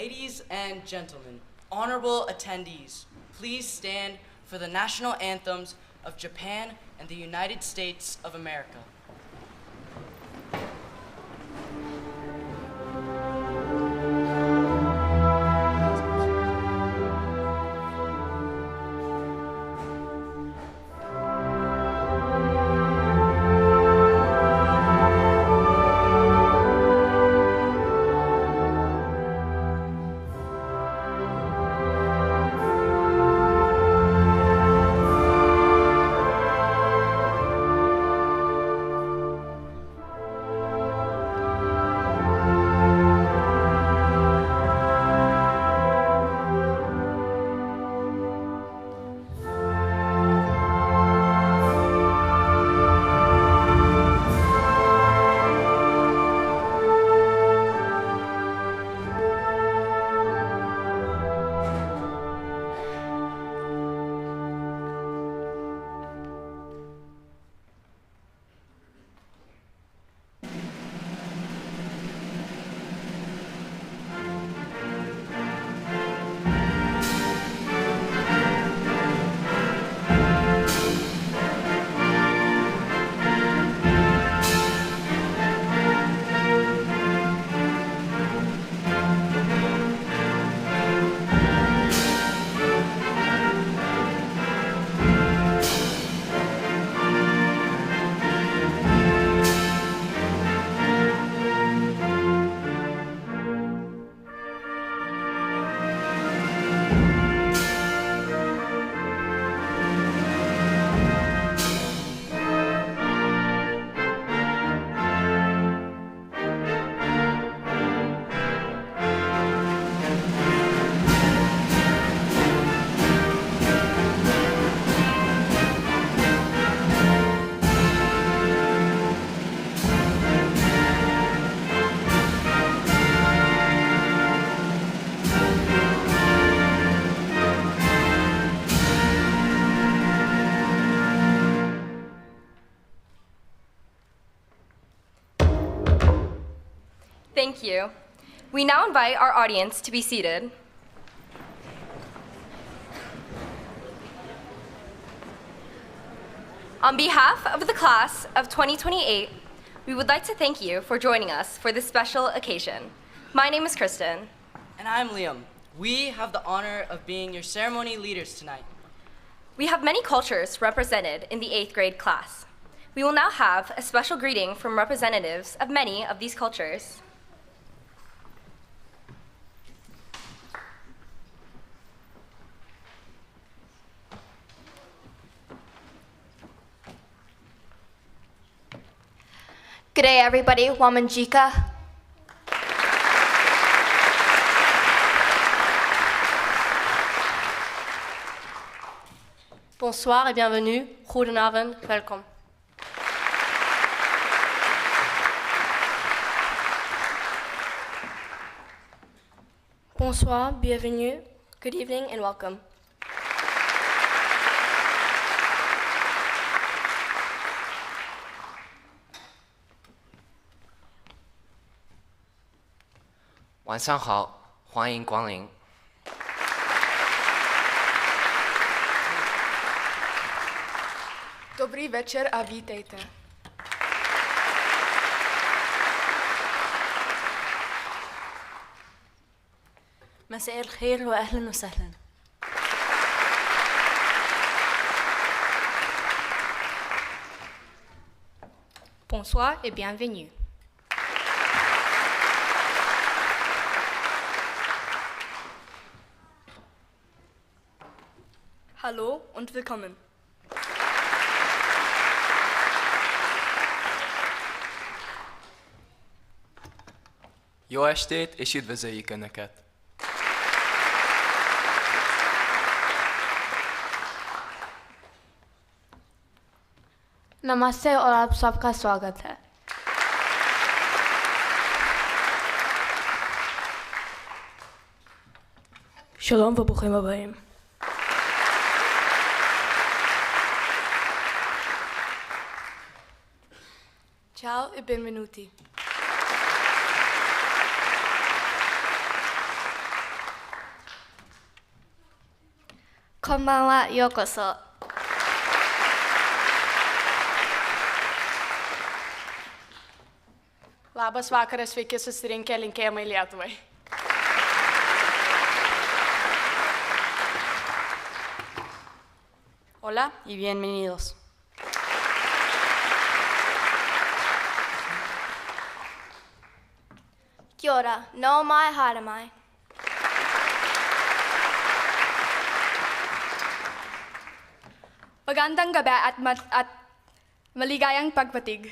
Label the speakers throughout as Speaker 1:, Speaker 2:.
Speaker 1: Ladies and gentlemen, honorable attendees, please stand for the national anthems of Japan and the United States of America.
Speaker 2: Thank you. We now invite our audience to be seated. On behalf of the class of 2028, we would like to thank you for joining us for this special occasion. My name is Kristen.
Speaker 1: And I'm Liam. We have the honor of being your ceremony leaders tonight.
Speaker 2: We have many cultures represented in the 8th grade class. We will now have a special greeting from representatives of many of these cultures.
Speaker 3: Good day, everybody. Wamanjika.
Speaker 4: Bonsoir et bienvenue. Goedenavond, welkom. Bonsoir, bienvenue. Good evening and welcome.
Speaker 5: 晚上好，欢迎光临。
Speaker 6: Dobrý večer a vítejte.
Speaker 7: مساء الخير وأهلا وسهلا.
Speaker 4: Bonsoir et bienvenue.
Speaker 6: Hallo und willkommen.
Speaker 8: Jó estét, és üdvözöljük Önöket!
Speaker 3: नमस्ते और आप सबका स्वागत है।
Speaker 4: Shalom וברוכים הבאים.
Speaker 6: Ciao e benvenuti.
Speaker 3: Konbanwa, yokoso.
Speaker 6: Labas vakaras, sveiki susirinkę, linkėjimai Lietuvai.
Speaker 7: Hola y bienvenidos.
Speaker 3: Kia ora, no mai, haere mai.
Speaker 6: Magandang gabi at maligayang pagpatig.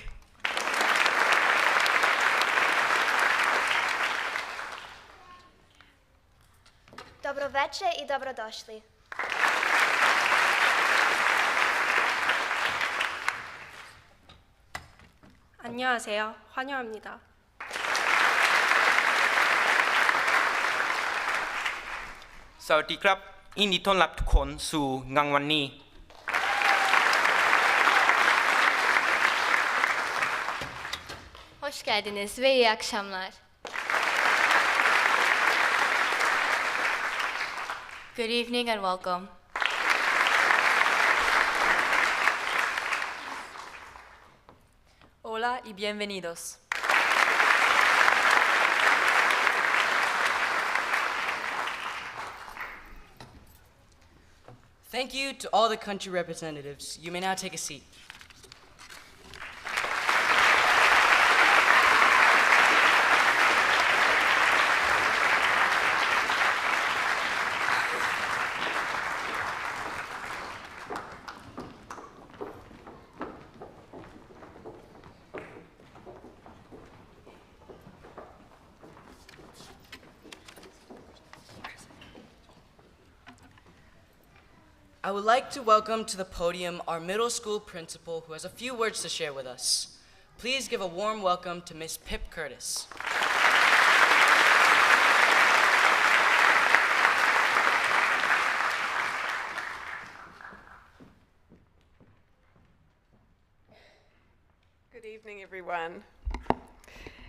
Speaker 3: Dobro večer I dobrodošli.
Speaker 4: 안녕하세요. 환영합니다.
Speaker 9: Sawadee-krab, ยินดีต้อนรับทุกคนสู่งานวันนี้
Speaker 3: Hoş geldiniz ve iyi akşamlar.
Speaker 7: Good evening and welcome. Hola y bienvenidos.
Speaker 1: Thank you to all the country representatives. You may now take a seat. I would like to welcome to the podium our middle school principal who has a few words to share with us. Please give a warm welcome to Miss Pip Curtis.
Speaker 10: Good evening, everyone.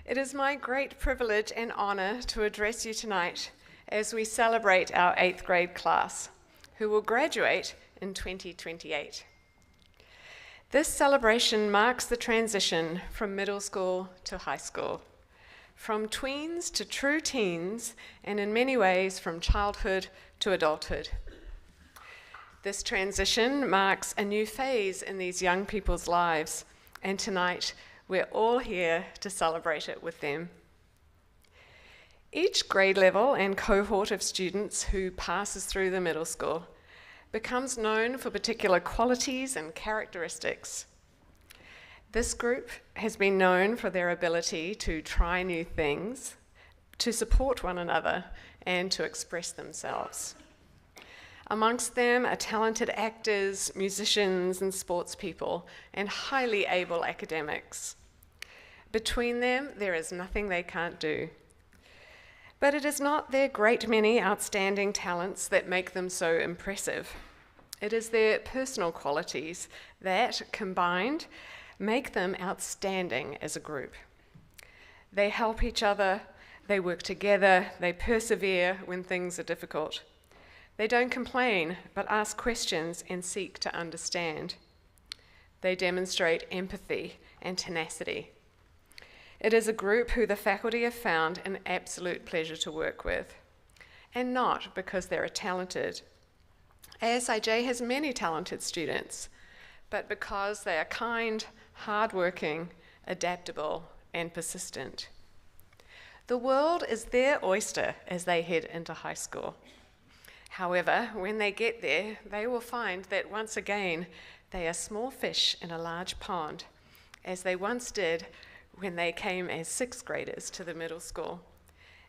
Speaker 10: It is my great privilege and honor to address you tonight as we celebrate our 8th grade class, who will graduate in 2028. This celebration marks the transition from middle school to high school, from tweens to true teens, and in many ways from childhood to adulthood. This transition marks a new phase in these young people's lives, and tonight we're all here to celebrate it with them. Each grade level and cohort of students who passes through the middle school becomes known for particular qualities and characteristics. This group has been known for their ability to try new things, to support one another, and to express themselves. Amongst them are talented actors, musicians, and sports people, and highly able academics. Between them, there is nothing they can't do. But it is not their great many outstanding talents that make them so impressive. It is their personal qualities that, combined, make them outstanding as a group. They help each other, they work together, they persevere when things are difficult. They don't complain, but ask questions and seek to understand. They demonstrate empathy and tenacity. It is a group who the faculty have found an absolute pleasure to work with, and not because they're talented. ASIJ has many talented students, but because they are kind, hardworking, adaptable, and persistent. The world is their oyster as they head into high school. However, when they get there, they will find that once again, they are small fish in a large pond, as they once did when they came as 6th graders to the middle school,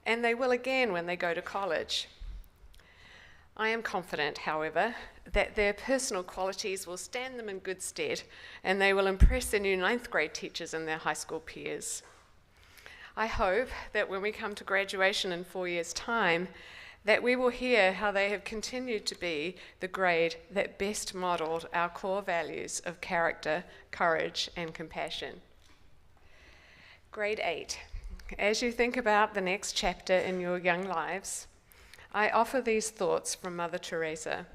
Speaker 10: and they will again when they go to college. I am confident, however, that their personal qualities will stand them in good stead, and they will impress their new 9th grade teachers and their high school peers. I hope that when we come to graduation in 4 years' time, that we will hear how they have continued to be the grade that best modeled our core values of character, courage, and compassion. Grade 8. As you think about the next chapter in your young lives, I offer these thoughts from Mother Teresa.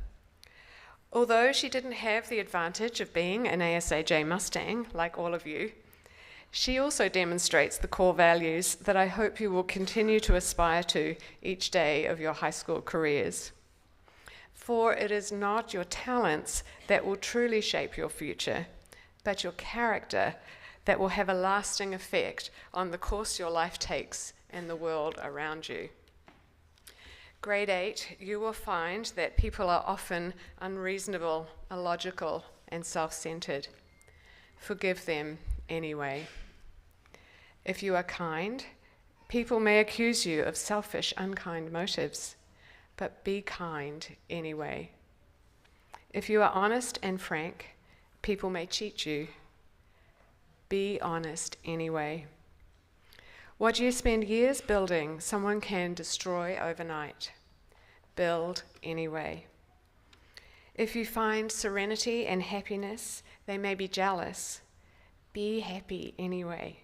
Speaker 10: Although she didn't have the advantage of being an ASAJ Mustang, like all of you, she also demonstrates the core values that I hope you will continue to aspire to each day of your high school careers. For it is not your talents that will truly shape your future, but your character that will have a lasting effect on the course your life takes and the world around you. Grade 8, you will find that people are often unreasonable, illogical, and self-centered. Forgive them anyway. If you are kind, people may accuse you of selfish, unkind motives, but be kind anyway. If you are honest and frank, people may cheat you. Be honest anyway. What you spend years building, someone can destroy overnight. Build anyway. If you find serenity and happiness, they may be jealous. Be happy anyway.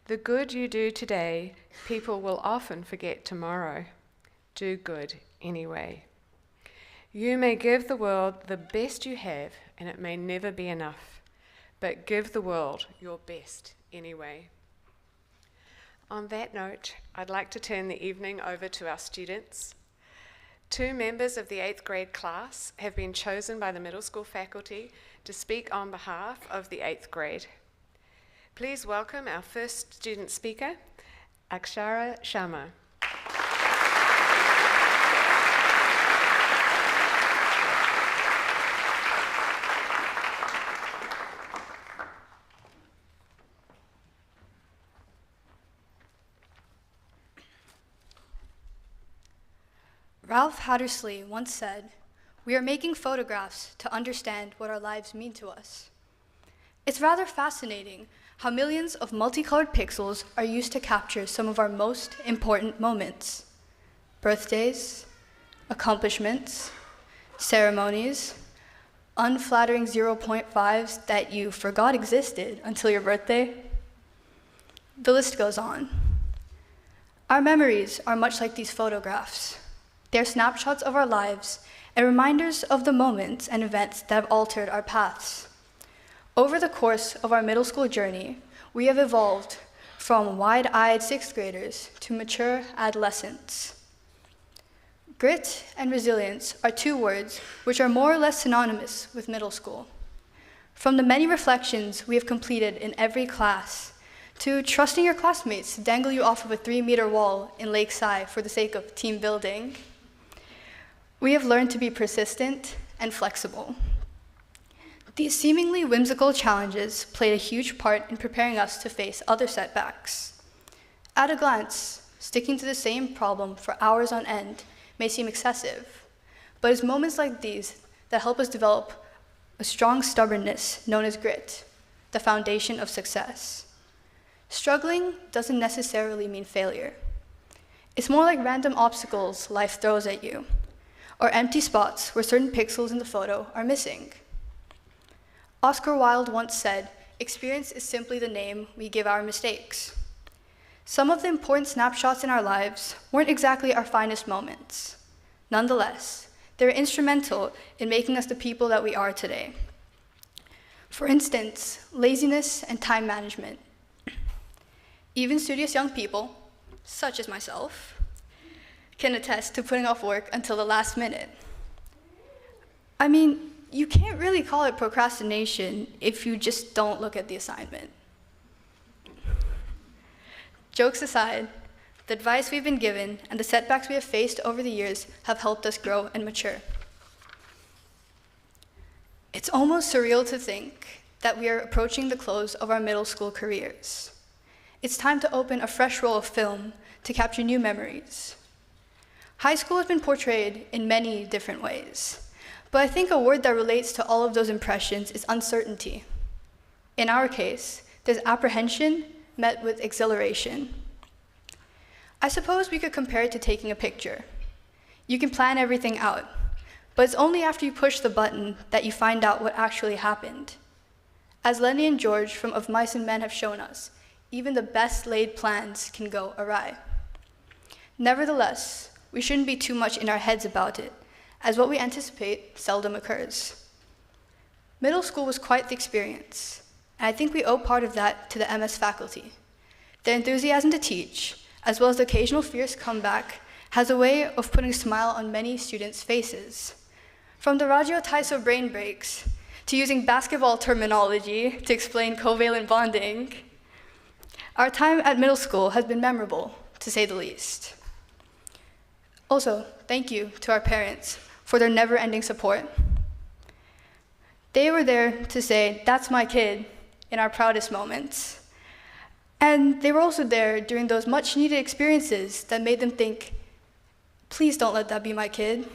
Speaker 10: The good you do today, people will often forget tomorrow. Do good anyway. You may give the world the best you have, and it may never be enough, but give the world your best anyway. On that note, I'd like to turn the evening over to our students. 2 members of the 8th grade class have been chosen by the middle school faculty to speak on behalf of the 8th grade. Please welcome our first student speaker, Akshara Sharma.
Speaker 11: Ralph Hattersley once said, "We are making photographs to understand what our lives mean to us." It's rather fascinating how millions of multicolored pixels are used to capture some of our most important moments. Birthdays, accomplishments, ceremonies, unflattering 0.5s that you forgot existed until your birthday. The list goes on. Our memories are much like these photographs. They're snapshots of our lives and reminders of the moments and events that have altered our paths. Over the course of our middle school journey, we have evolved from wide-eyed 6th graders to mature adolescents. Grit and resilience are 2 words which are more or less synonymous with middle school. From the many reflections we have completed in every class, to trusting your classmates to dangle you off of a 3-meter wall in Lakeside for the sake of team building, we have learned to be persistent and flexible. These seemingly whimsical challenges played a huge part in preparing us to face other setbacks. At a glance, sticking to the same problem for hours on end may seem excessive, but it's moments like these that help us develop a strong stubbornness known as grit, the foundation of success. Struggling doesn't necessarily mean failure. It's more like random obstacles life throws at you, or empty spots where certain pixels in the photo are missing. Oscar Wilde once said, "Experience is simply the name we give our mistakes." Some of the important snapshots in our lives weren't exactly our finest moments. Nonetheless, they were instrumental in making us the people that we are today. For instance, laziness and time management. Even studious young people, such as myself, can attest to putting off work until the last minute. I mean, you can't really call it procrastination if you just don't look at the assignment. Jokes aside, the advice we've been given and the setbacks we have faced over the years have helped us grow and mature. It's almost surreal to think that we are approaching the close of our middle school careers. It's time to open a fresh roll of film to capture new memories. High school has been portrayed in many different ways, but I think a word that relates to all of those impressions is uncertainty. In our case, there's apprehension met with exhilaration. I suppose we could compare it to taking a picture. You can plan everything out, but it's only after you push the button that you find out what actually happened. As Lenny and George from Of Mice and Men have shown us, even the best laid plans can go awry. Nevertheless, we shouldn't be too much in our heads about it, as what we anticipate seldom occurs. Middle school was quite the experience, and I think we owe part of that to the MS faculty. Their enthusiasm to teach, as well as the occasional fierce comeback, has a way of putting a smile on many students' faces. From the Radio Taiso brain breaks, to using basketball terminology to explain covalent bonding, our time at middle school has been memorable, to say the least. Also, thank you to our parents for their never-ending support. They were there to say, "That's my kid," in our proudest moments. And they were also there during those much-needed experiences that made them think, "Please don't let that be my kid."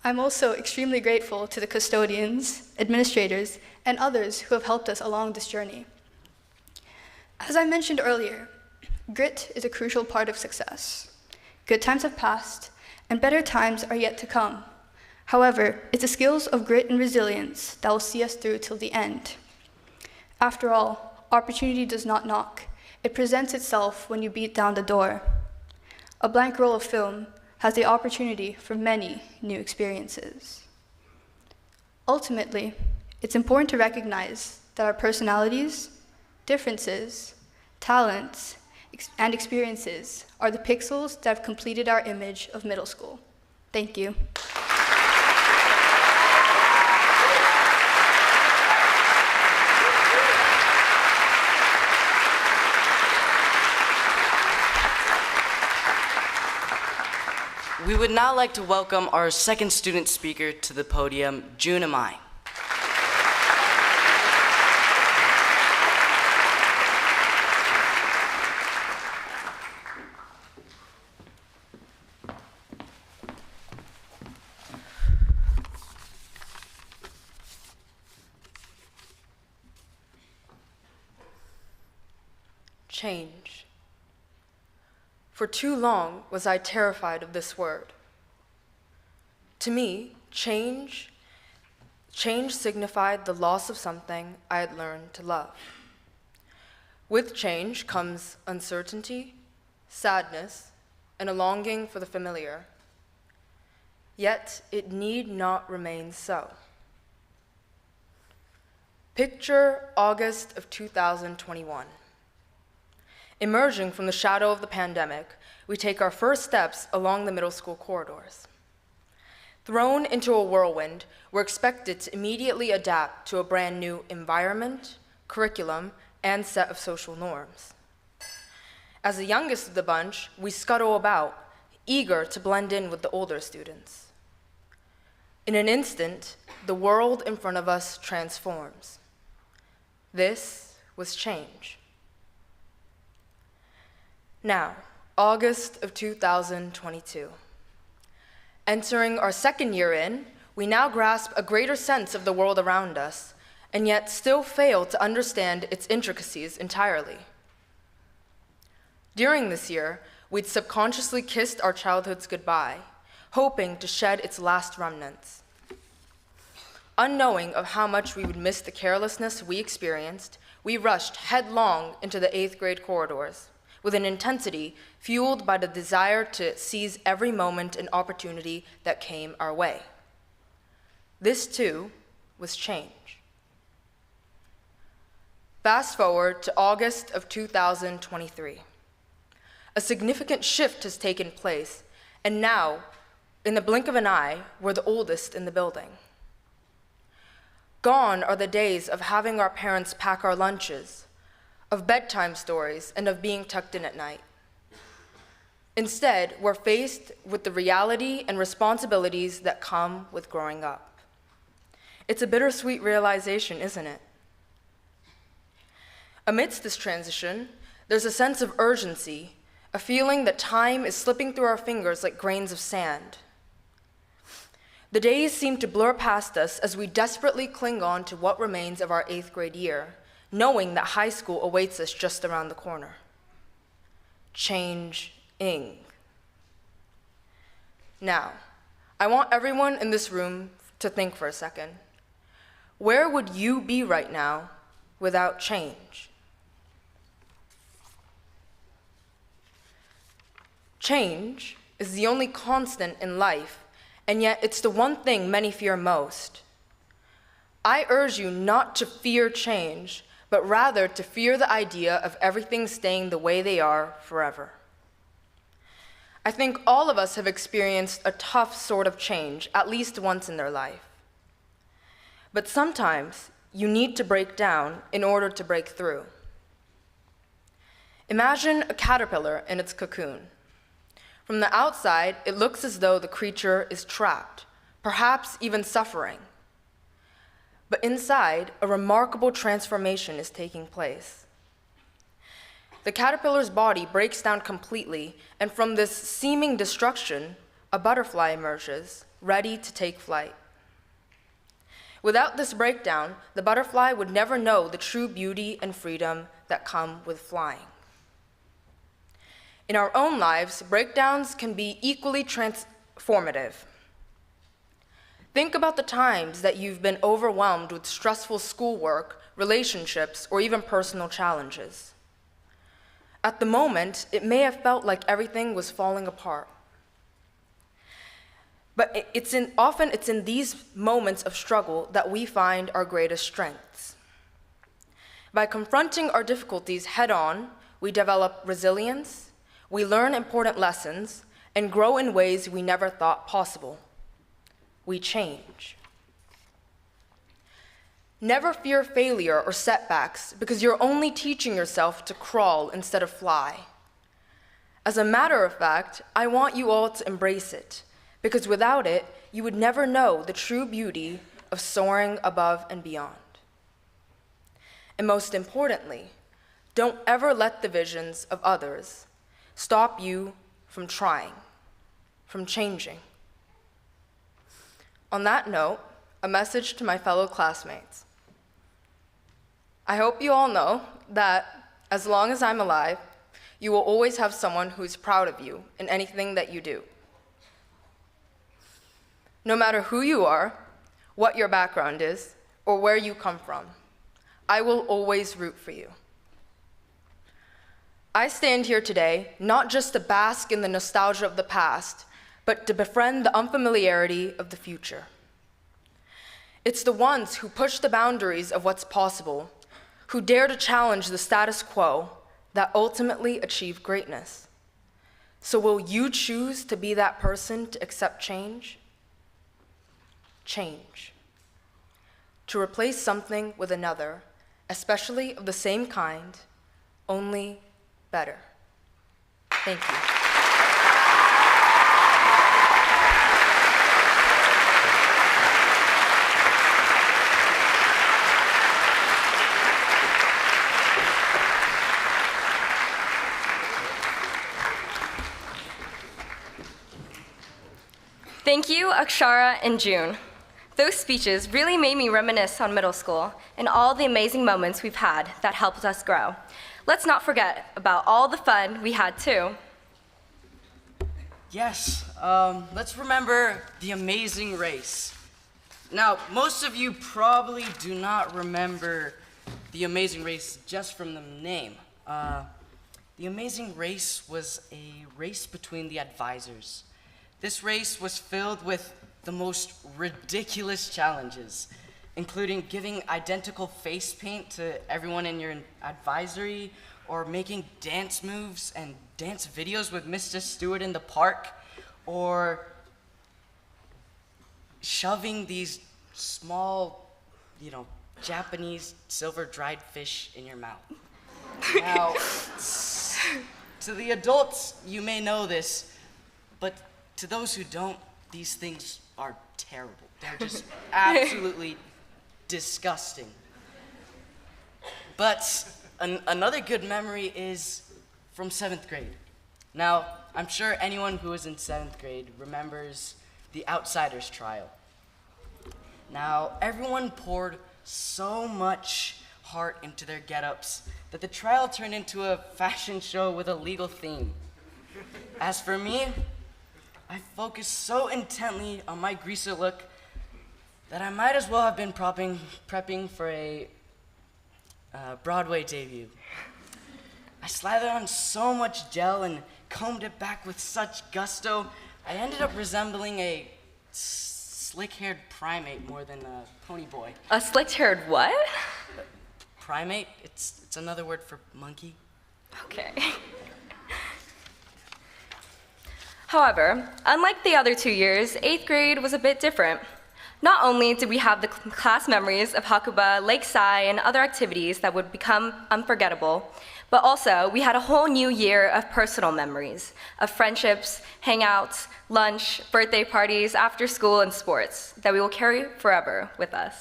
Speaker 11: I'm also extremely grateful to the custodians, administrators, and others who have helped us along this journey. As I mentioned earlier, grit is a crucial part of success. Good times have passed, and better times are yet to come. However, it's the skills of grit and resilience that will see us through till the end. After all, opportunity does not knock. It presents itself when you beat down the door. A blank roll of film has the opportunity for many new experiences. Ultimately, it's important to recognize that our personalities, differences, talents, and experiences are the pixels that have completed our image of middle school. Thank you.
Speaker 1: We would now like to welcome our second student speaker to the podium, June Amai.
Speaker 7: Change. For too long was I terrified of this word. To me, change signified the loss of something I had learned to love. With change comes uncertainty, sadness, and a longing for the familiar. Yet it need not remain so. Picture August of 2021. Emerging from the shadow of the pandemic, we take our first steps along the middle school corridors. Thrown into a whirlwind, we're expected to immediately adapt to a brand new environment, curriculum, and set of social norms. As the youngest of the bunch, we scuttle about, eager to blend in with the older students. In an instant, the world in front of us transforms. This was change. Now, August of 2022. Entering our second year in, we now grasp a greater sense of the world around us, and yet still fail to understand its intricacies entirely. During this year, we'd subconsciously kissed our childhoods goodbye, hoping to shed its last remnants. Unknowing of how much we would miss the carelessness we experienced, we rushed headlong into the 8th grade corridors, with an intensity fueled by the desire to seize every moment and opportunity that came our way. This, too, was change. Fast forward to August of 2023. A significant shift has taken place, and now, in the blink of an eye, we're the oldest in the building. Gone are the days of having our parents pack our lunches, of bedtime stories, and of being tucked in at night. Instead, we're faced with the reality and responsibilities that come with growing up. It's a bittersweet realization, isn't it? Amidst this transition, there's a sense of urgency, a feeling that time is slipping through our fingers like grains of sand. The days seem to blur past us as we desperately cling on to what remains of our 8th grade year, knowing that high school awaits us just around the corner. Changing. Now, I want everyone in this room to think for a second. Where would you be right now without change? Change is the only constant in life, and yet it's the one thing many fear most. I urge you not to fear change, but rather to fear the idea of everything staying the way they are forever. I think all of us have experienced a tough sort of change at least once in their life. But sometimes you need to break down in order to break through. Imagine a caterpillar in its cocoon. From the outside, it looks as though the creature is trapped, perhaps even suffering. But inside, a remarkable transformation is taking place. The caterpillar's body breaks down completely, and from this seeming destruction, a butterfly emerges, ready to take flight. Without this breakdown, the butterfly would never know the true beauty and freedom that come with flying. In our own lives, breakdowns can be equally transformative. Think about the times that you've been overwhelmed with stressful schoolwork, relationships, or even personal challenges. At the moment, it may have felt like everything was falling apart. But often it's in these moments of struggle that we find our greatest strengths. By confronting our difficulties head-on, we develop resilience, we learn important lessons, and grow in ways we never thought possible. We change. Never fear failure or setbacks because you're only teaching yourself to crawl instead of fly. As a matter of fact, I want you all to embrace it, because without it, you would never know the true beauty of soaring above and beyond. And most importantly, don't ever let the visions of others stop you from trying, from changing. On that note, a message to my fellow classmates. I hope you all know that as long as I'm alive, you will always have someone who is proud of you in anything that you do. No matter who you are, what your background is, or where you come from, I will always root for you. I stand here today not just to bask in the nostalgia of the past, but to befriend the unfamiliarity of the future. It's the ones who push the boundaries of what's possible, who dare to challenge the status quo, that ultimately achieve greatness. So will you choose to be that person to accept change? Change. To replace something with another, especially of the same kind, only better. Thank you.
Speaker 2: Thank you, Akshara and June. Those speeches really made me reminisce on middle school and all the amazing moments we've had that helped us grow. Let's not forget about all the fun we had too.
Speaker 1: Yes, let's remember the amazing race. Now, most of you probably do not remember the amazing race just from the name. The amazing race was a race between the advisors. This race was filled with the most ridiculous challenges, including giving identical face paint to everyone in your advisory, or making dance moves and dance videos with Mr. Stewart in the park, or shoving these small, Japanese silver dried fish in your mouth. Now, to the adults, you may know this, but to those who don't, these things are terrible. They're just absolutely disgusting. But another good memory is from 7th grade. Now, I'm sure anyone who was in 7th grade remembers the Outsiders trial. Now, everyone poured so much heart into their get-ups that the trial turned into a fashion show with a legal theme. As for me, I focused so intently on my greaser look that I might as well have been prepping for a Broadway debut. I slathered on so much gel and combed it back with such gusto, I ended up resembling a slick-haired primate more than a pony boy.
Speaker 2: A slick-haired what?
Speaker 1: Primate? It's another word for monkey.
Speaker 2: Okay. However, unlike the other 2 years, 8th grade was a bit different. Not only did we have the class memories of Hakuba, Lake Sai, and other activities that would become unforgettable, but also we had a whole new year of personal memories, of friendships, hangouts, lunch, birthday parties, after school, and sports that we will carry forever with us.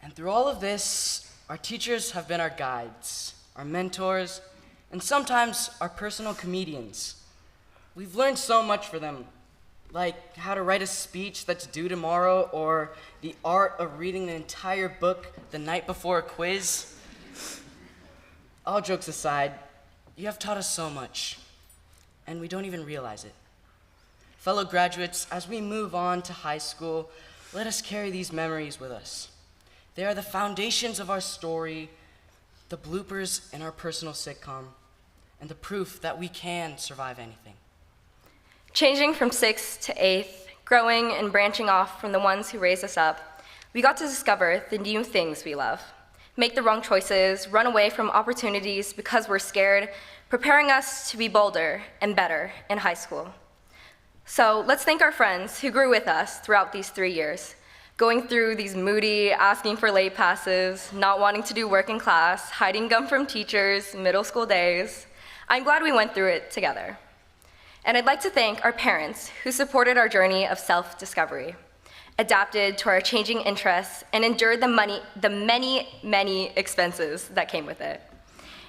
Speaker 1: And through all of this, our teachers have been our guides, our mentors, and sometimes our personal comedians. We've learned so much from them, like how to write a speech that's due tomorrow, or the art of reading an entire book the night before a quiz. All jokes aside, you have taught us so much, and we don't even realize it. Fellow graduates, as we move on to high school, let us carry these memories with us. They are the foundations of our story, the bloopers in our personal sitcom, and the proof that we can survive anything.
Speaker 2: Changing from 6th to 8th, growing and branching off from the ones who raised us up, we got to discover the new things we love, make the wrong choices, run away from opportunities because we're scared, preparing us to be bolder and better in high school. So let's thank our friends who grew with us throughout these 3 years, going through these moody, asking for late passes, not wanting to do work in class, hiding gum from teachers, middle school days. I'm glad we went through it together. And I'd like to thank our parents who supported our journey of self-discovery, adapted to our changing interests, and endured the many expenses that came with it.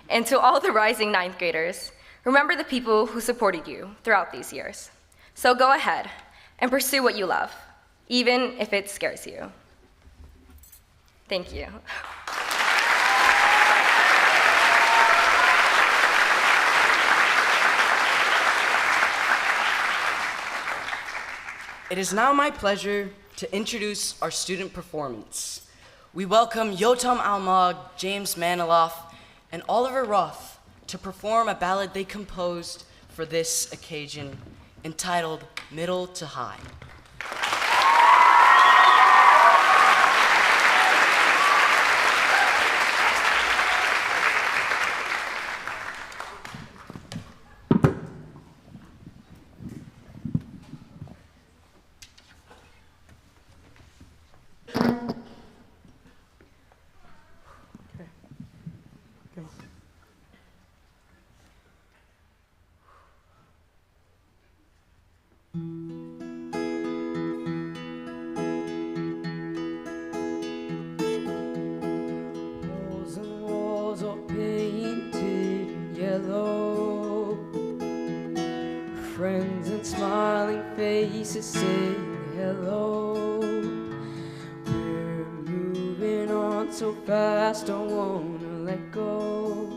Speaker 2: And to all the rising 9th graders, remember the people who supported you throughout these years. So go ahead and pursue what you love, even if it scares you. Thank you.
Speaker 1: It is now my pleasure to introduce our student performance. We welcome Yotam Almog, James Maniloff, and Oliver Roth to perform a ballad they composed for this occasion entitled Middle to High.
Speaker 12: Friends and smiling faces say hello. We're moving on so fast, don't wanna let go.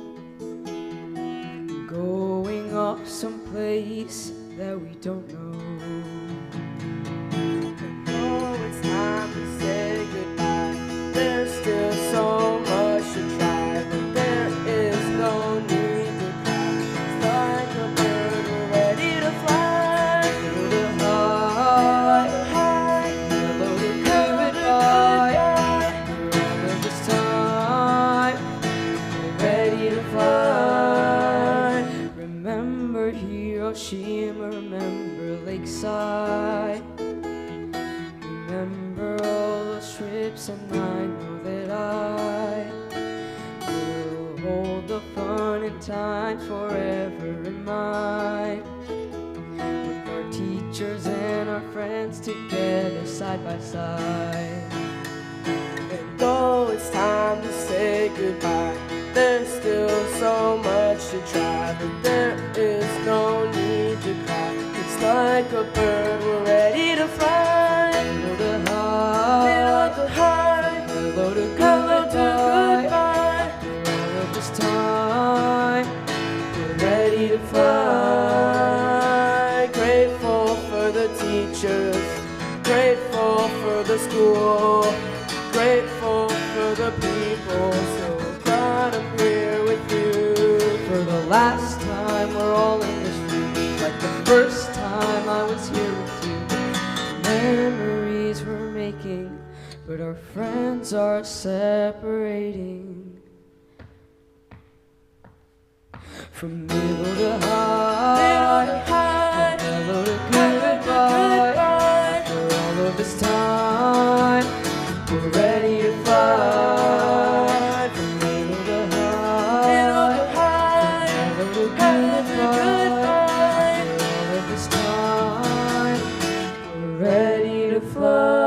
Speaker 12: Going off someplace that we don't know. I know it's time to say goodbye. There's still so much to try, but there is no need. Remember Lakeside. Remember all those trips, and I know that I will hold the fun and time forever in mind. With our teachers and our friends together side by side. And though it's time to say goodbye, there's still so much to try, but there is no need to cry. It's like a bird, we're ready to fly. Middle to high, hello to goodbye. All of this time, we're ready to fly. Grateful for the teachers, grateful for the school, grateful for the people. So glad I'm here with you for the last time we're all in this room, like the first time I was here with you. Memories we're making, but our friends are separating. From middle to high, from hello to goodbye. After all of this time, we're ready to fly. From middle to high, from hello to goodbye. After all of this time, we're ready to fly.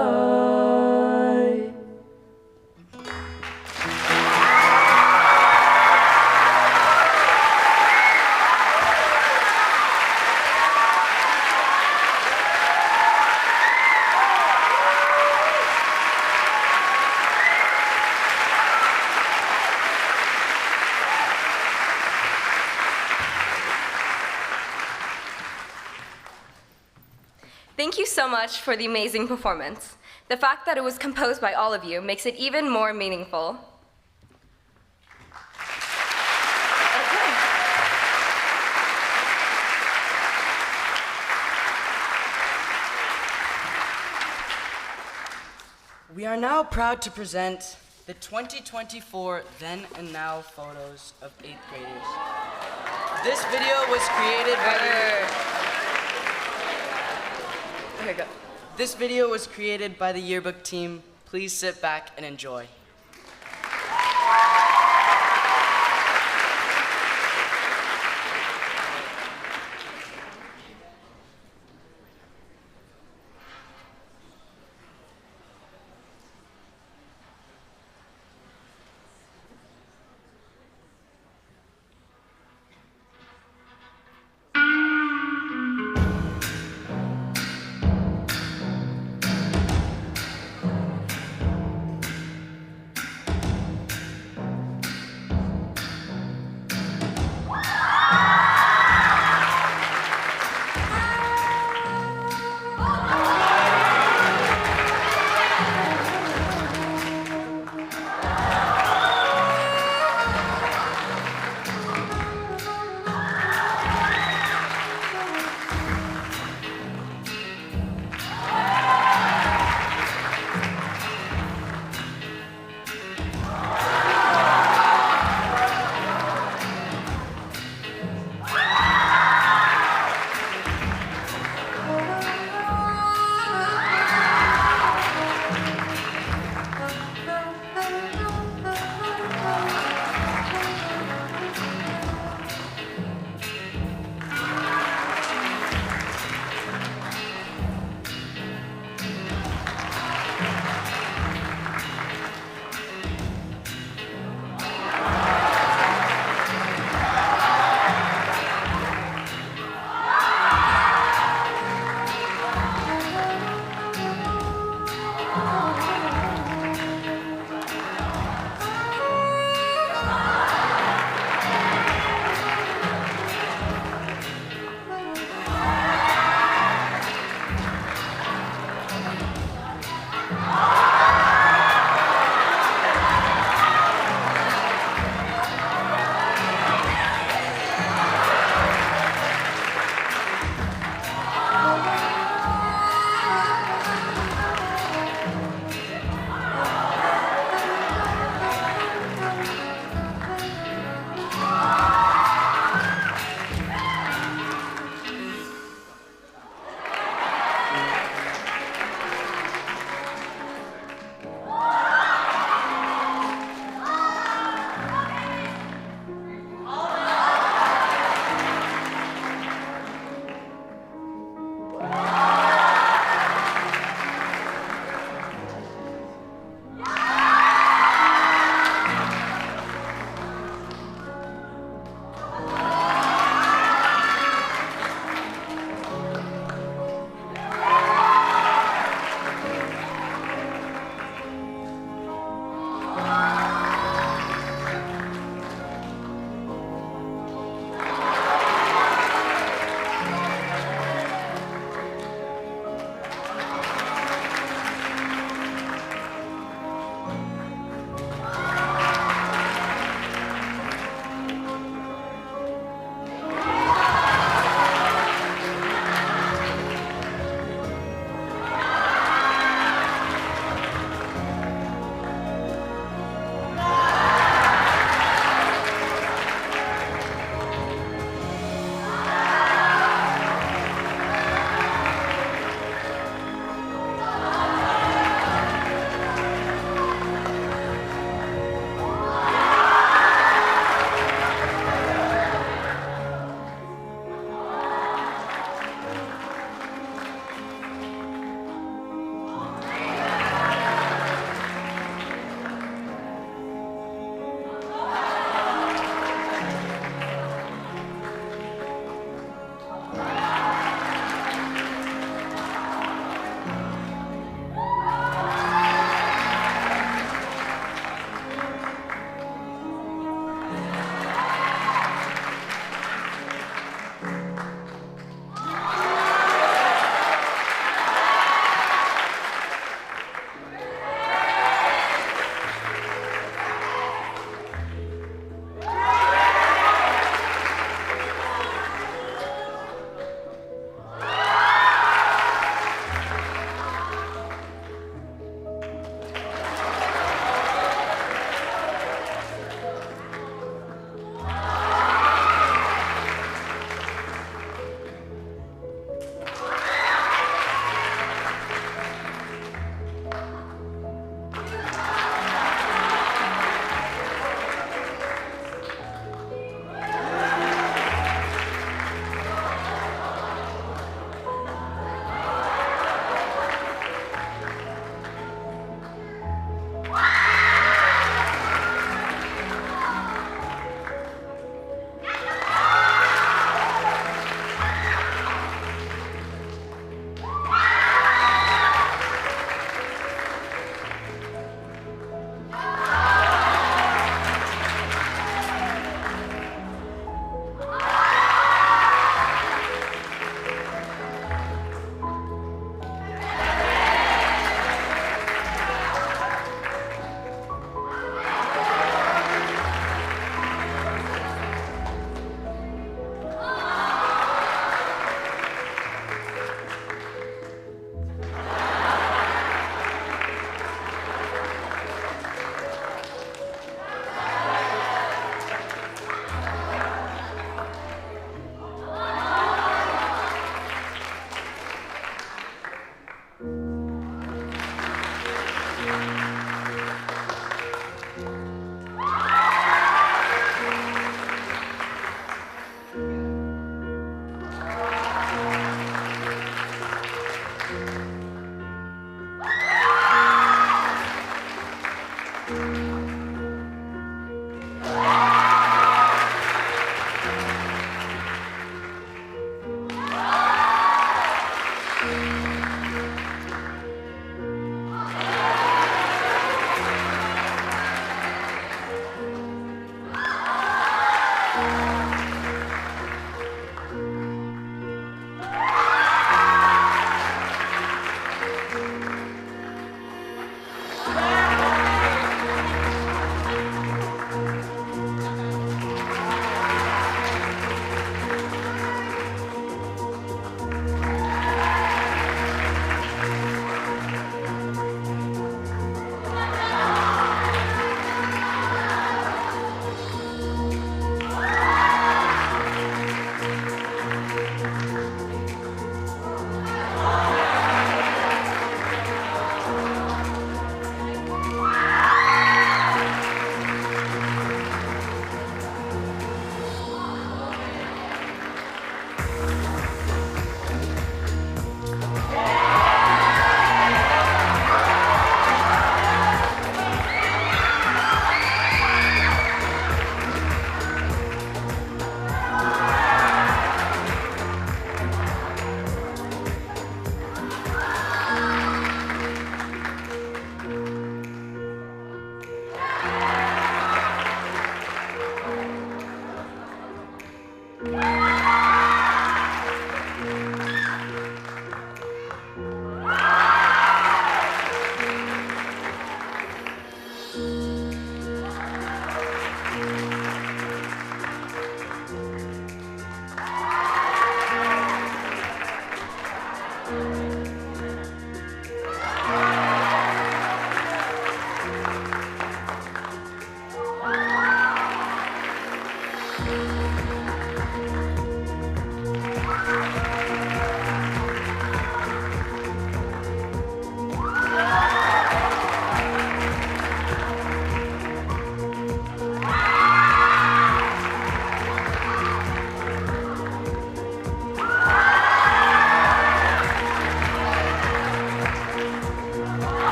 Speaker 2: Thank you so much for the amazing performance. The fact that it was composed by all of you makes it even more meaningful.
Speaker 1: We are now proud to present the 2024 Then and Now photos of 8th graders. This video was created by
Speaker 7: Okay, go.
Speaker 1: This video was created by the yearbook team. Please sit back and enjoy.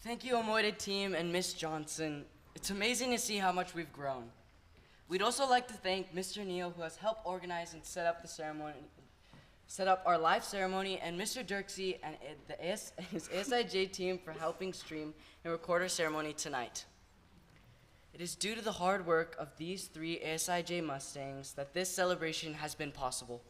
Speaker 1: Thank you, Omoide team and Miss Johnson. It's amazing to see how much we've grown. We'd also like to thank Mr. Neal, who has helped organize and set up the ceremony, set up our live ceremony, and Mr. Dirksey and his ASIJ team for helping stream and record our ceremony tonight. It is due to the hard work of these 3 ASIJ Mustangs that this celebration has been possible.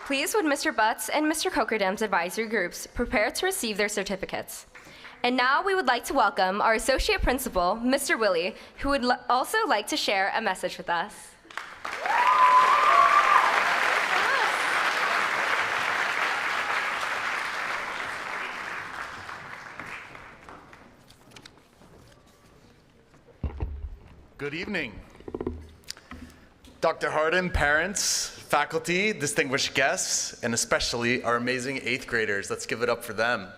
Speaker 2: Please would Mr. Butts and Mr. Cokerdam's advisory groups prepare to receive their certificates. And now we would like to welcome our Associate Principal, Mr. Willie, who would also like to share a message with us.
Speaker 13: Good evening. Dr. Hardin, parents, faculty, distinguished guests, and especially our amazing 8th graders. Let's give it up for them.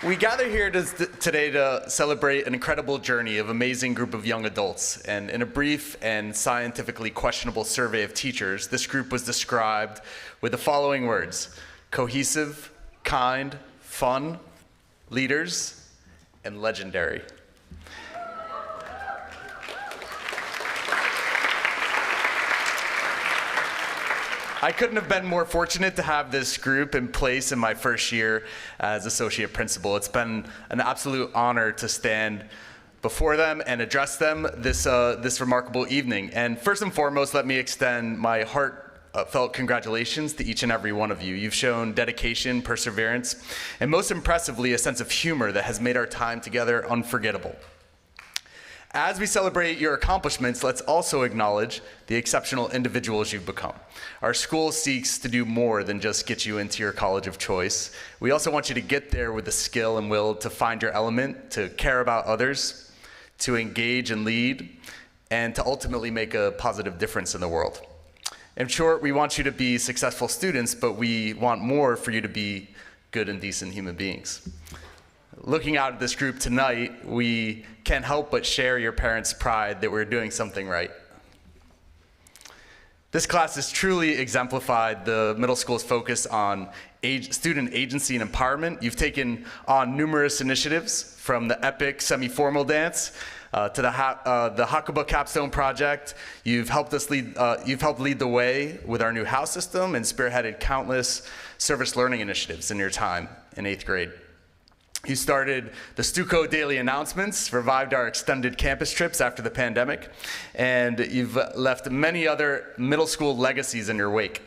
Speaker 13: We gather here today to celebrate an incredible journey of amazing group of young adults. And in a brief and scientifically questionable survey of teachers, this group was described with the following words: cohesive, kind, fun, leaders, and legendary. I couldn't have been more fortunate to have this group in place in my first year as associate principal. It's been an absolute honor to stand before them and address them this remarkable evening. And first and foremost, let me extend my heartfelt congratulations to each and every one of you. You've shown dedication, perseverance, and most impressively, a sense of humor that has made our time together unforgettable. As we celebrate your accomplishments, let's also acknowledge the exceptional individuals you've become. Our school seeks to do more than just get you into your college of choice. We also want you to get there with the skill and will to find your element, to care about others, to engage and lead, and to ultimately make a positive difference in the world. In short, we want you to be successful students, but we want more for you to be good and decent human beings. Looking out at this group tonight, we can't help but share your parents' pride that we're doing something right. This class has truly exemplified the middle school's focus on student agency and empowerment. You've taken on numerous initiatives, from the epic semi-formal dance to the Hakuba Capstone Project. You've helped lead the way with our new house system and spearheaded countless service learning initiatives in your time in 8th grade. You started the Stuco Daily Announcements, revived our extended campus trips after the pandemic, and you've left many other middle school legacies in your wake.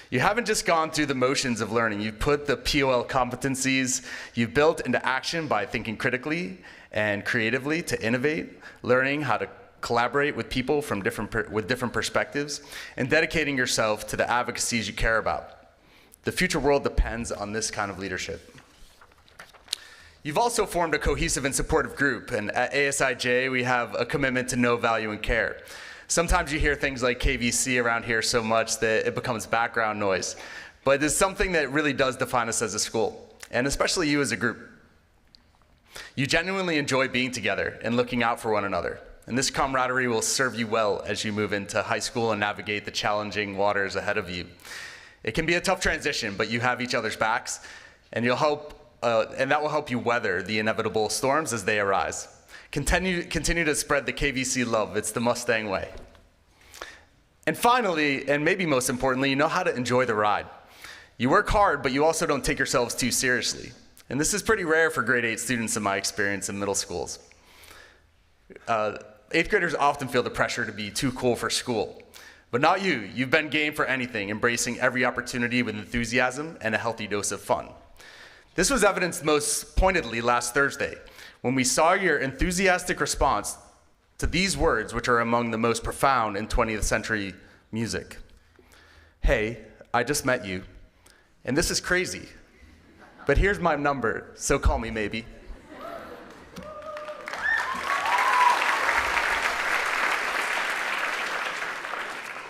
Speaker 13: You haven't just gone through the motions of learning. You've put the POL competencies you've built into action by thinking critically and creatively to innovate, learning how to collaborate with people with different perspectives, and dedicating yourself to the advocacies you care about. The future world depends on this kind of leadership. You've also formed a cohesive and supportive group, and at ASIJ, we have a commitment to know, value, and care. Sometimes you hear things like KVC around here so much that it becomes background noise, but it's something that really does define us as a school, and especially you as a group. You genuinely enjoy being together and looking out for one another, and this camaraderie will serve you well as you move into high school and navigate the challenging waters ahead of you. It can be a tough transition, but you have each other's backs, and that will help you weather the inevitable storms as they arise. Continue to spread the KVC love. It's the Mustang way. And finally, and maybe most importantly, you know how to enjoy the ride. You work hard, but you also don't take yourselves too seriously. And this is pretty rare for grade 8 students in my experience in middle schools. 8th graders often feel the pressure to be too cool for school. But not you. You've been game for anything, embracing every opportunity with enthusiasm and a healthy dose of fun. This was evidenced most pointedly last Thursday, when we saw your enthusiastic response to these words, which are among the most profound in 20th century music. Hey, I just met you, and this is crazy, but here's my number, so call me maybe.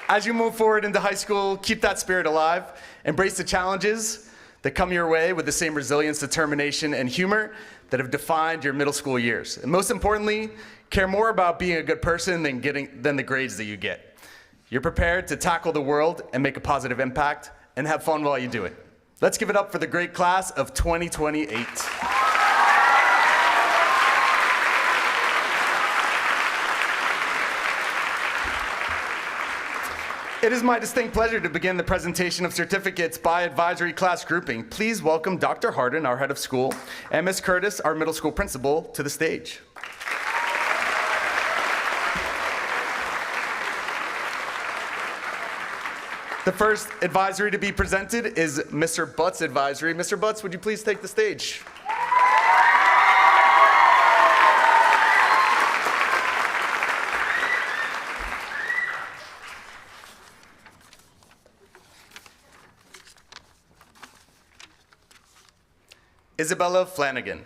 Speaker 13: As you move forward into high school, keep that spirit alive, embrace the challenges that come your way with the same resilience, determination, and humor that have defined your middle school years. And most importantly, care more about being a good person than the grades that you get. You're prepared to tackle the world and make a positive impact, and have fun while you do it. Let's give it up for the great class of 2028. It is my distinct pleasure to begin the presentation of certificates by advisory class grouping. Please welcome Dr. Hardin, our head of school, and Ms. Curtis, our middle school principal, to the stage. The first advisory to be presented is Mr. Butt's advisory. Mr. Butts, would you please take the stage? Isabella Flanagan.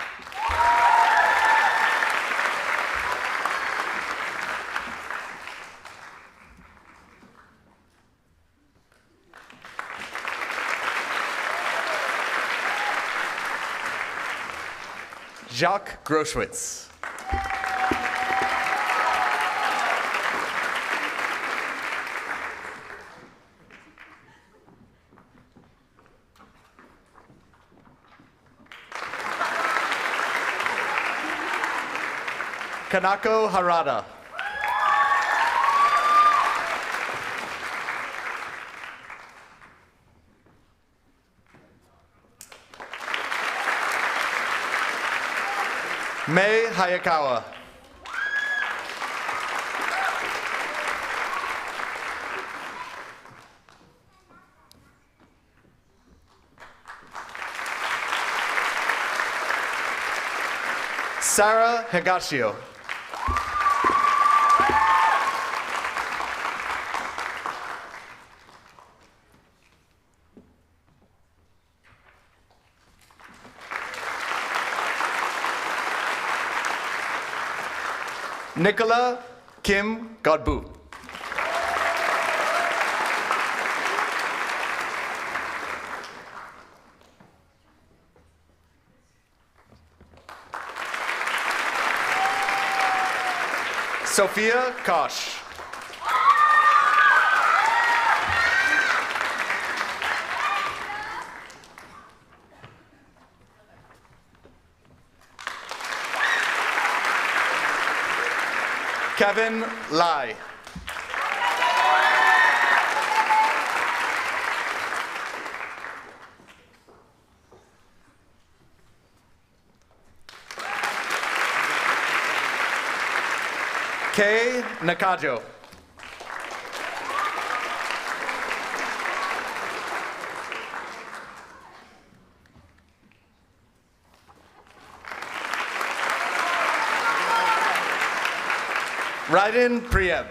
Speaker 13: Jacques Groschwitz. Kanako Harada. Mei Hayakawa. Sarah Higashio. Nicola Kim Godbout. Sophia Kosh. Kevin Lai. Kay Nakajo. Raiden Prieb.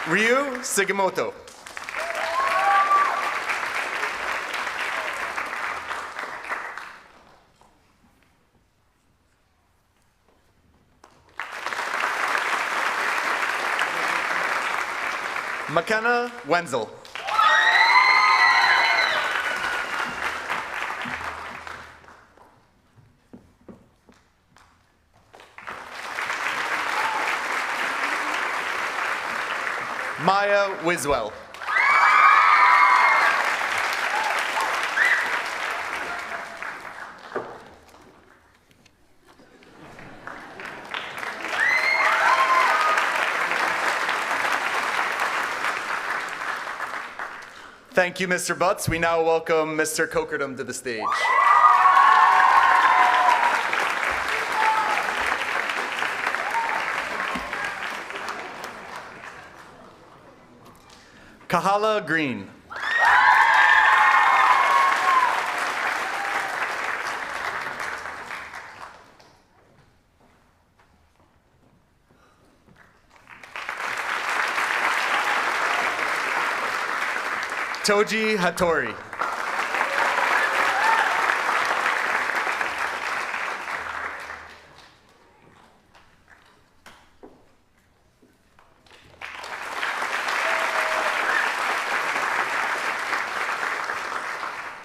Speaker 13: Ryu Sugimoto. McKenna Wenzel. Maya Wiswell. Thank you, Mr. Butts. We now welcome Mr. Cokerdom to the stage. Kahala Green. Toji Hattori.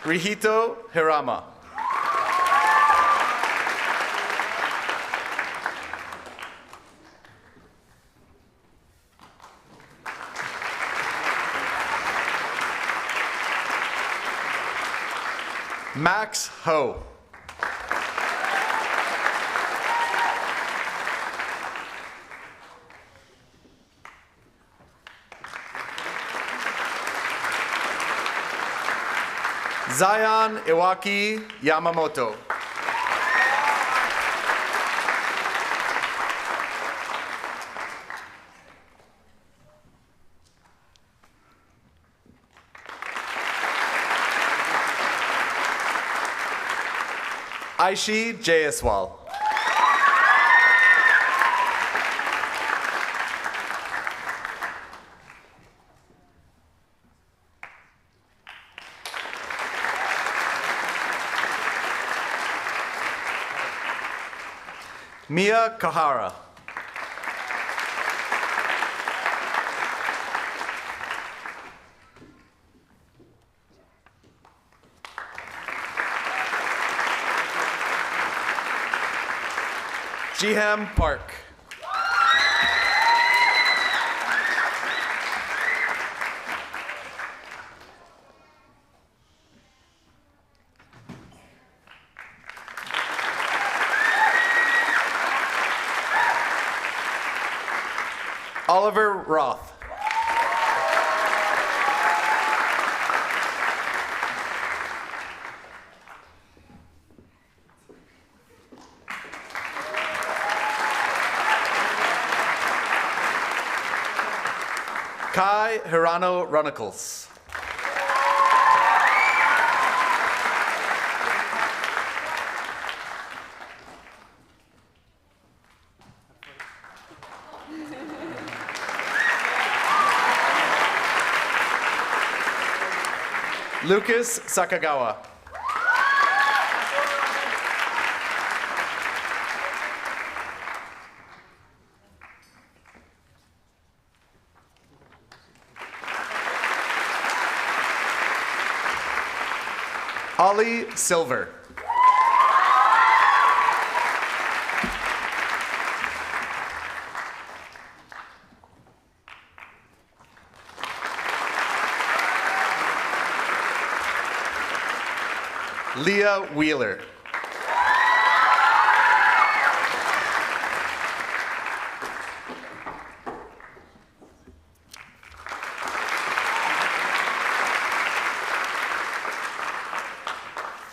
Speaker 13: Rihito Hirama. Max Ho. Zion Iwaki Yamamoto. Aishi Jayaswal. Mia Kahara. Jiham Park. Oliver Roth. Kai Hirano Runicles. Lucas Sakagawa. Ollie Silver. Leah Wheeler.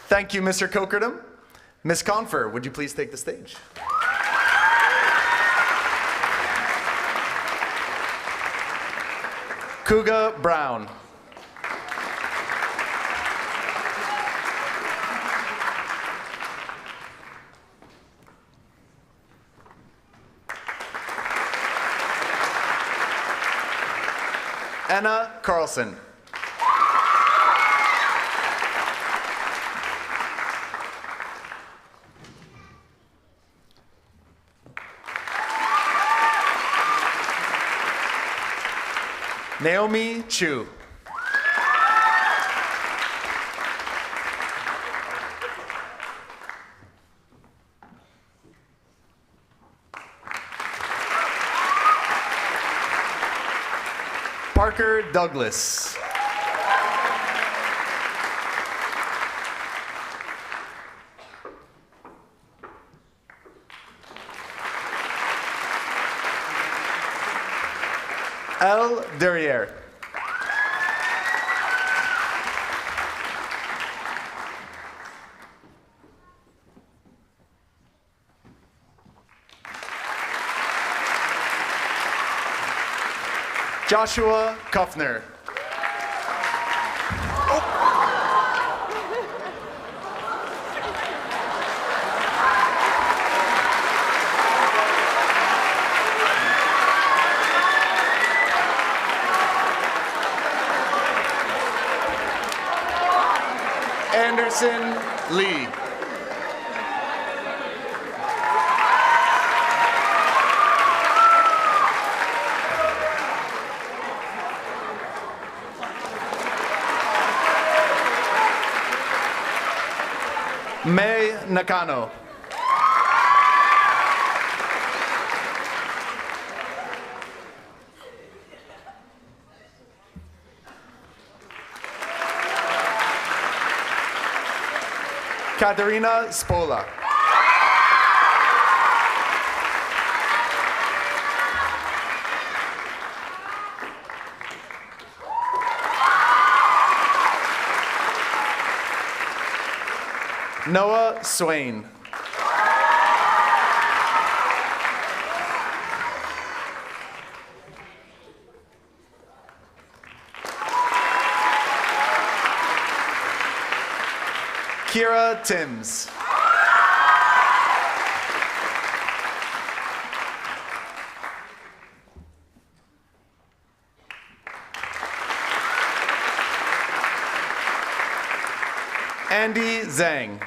Speaker 13: Thank you, Mr. Cokerdom. Ms. Confer, would you please take the stage? Kuga Brown. Anna Carlson. Naomi Chu. Parker Douglas. Elle Derriere. Joshua Kuffner. Anderson Lee. May Nakano. Katerina Spola. Noah Swain. Kira Timms. Andy Zhang.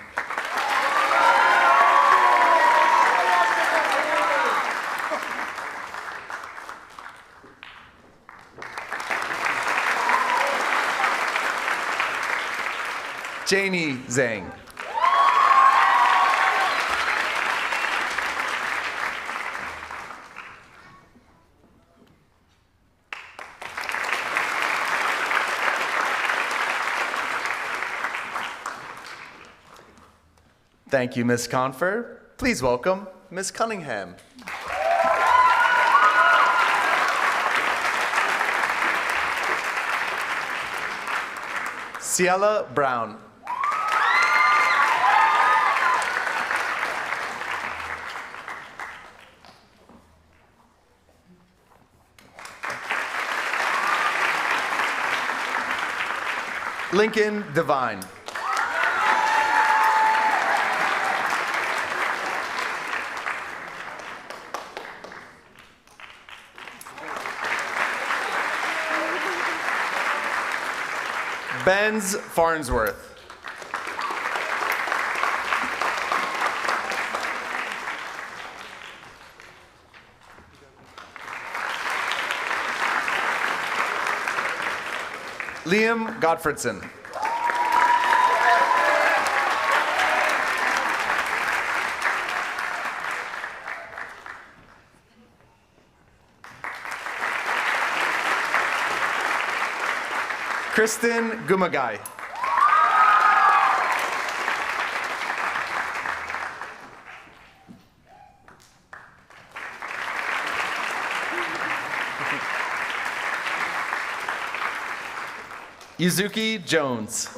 Speaker 13: Janie Zhang. Thank you, Ms. Confer. Please welcome Ms. Cunningham. Ciela Brown. Lincoln Devine. Benz Farnsworth. Liam Gottfredson. Kristen Gumagai. Yuzuki Jones.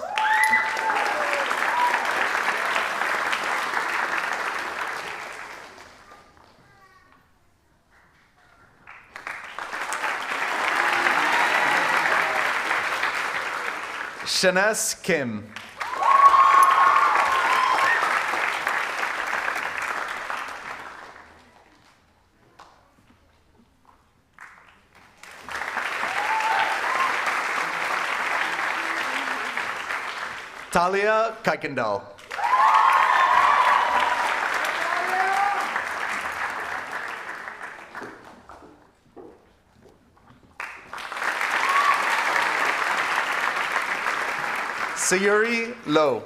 Speaker 13: Shaness Kim. Talia Kuykendall. Sayuri Low.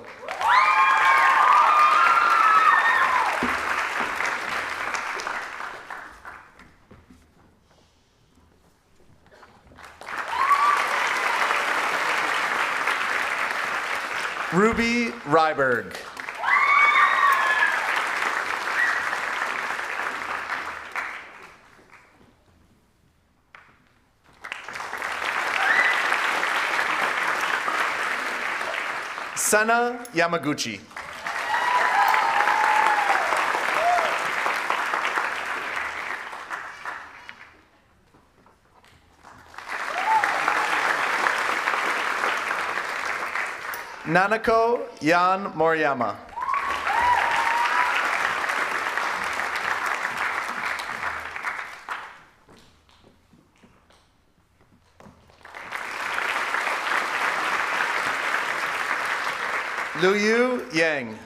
Speaker 13: Ruby Ryberg. Sana Yamaguchi. Nanako Yan Moriyama. Luyu Yang.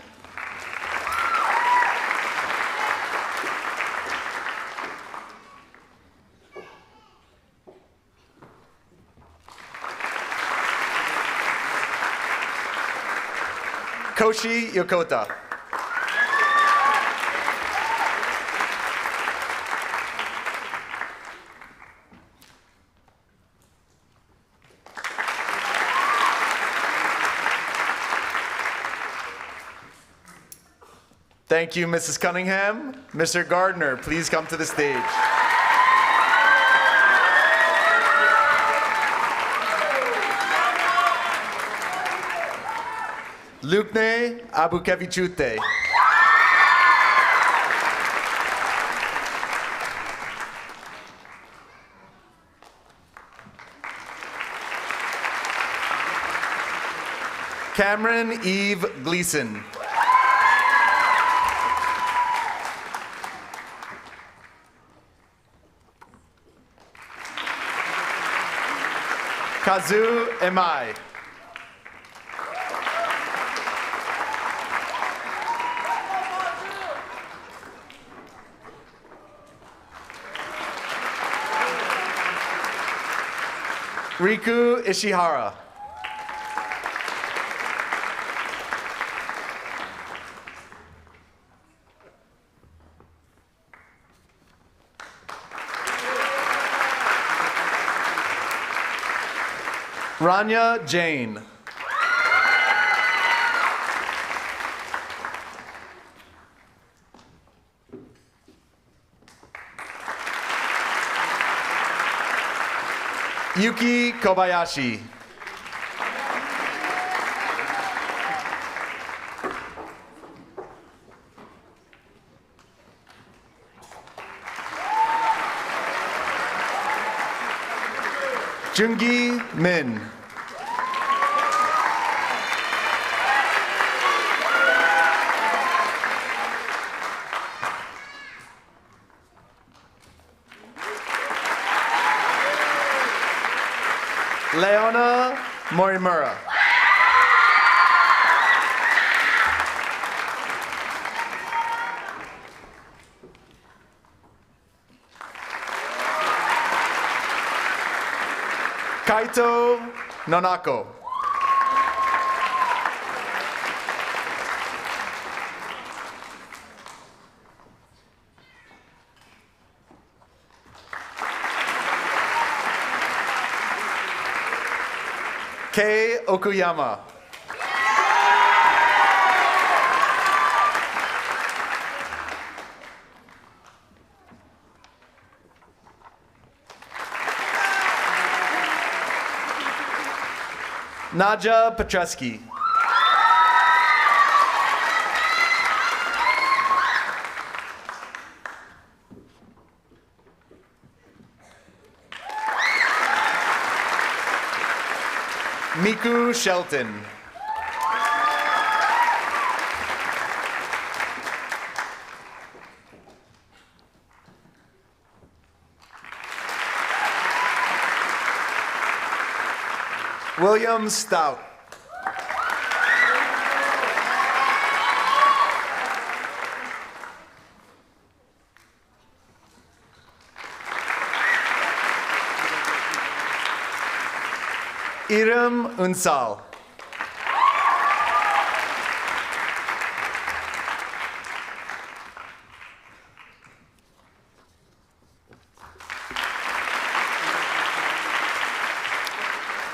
Speaker 13: Koshi Yokota. Thank you, Mrs. Cunningham. Mr. Gardner, please come to the stage. Lukne Abukevichute. Cameron Eve Gleason. Kazu Emai. Riku Ishihara. Rania Jane. Yuki Kobayashi. Jungi Min. Leona Morimura. Kaito Nonako. Kei Okuyama. Nadja Petreski. Miku Shelton. William Stout. Iram Unsal.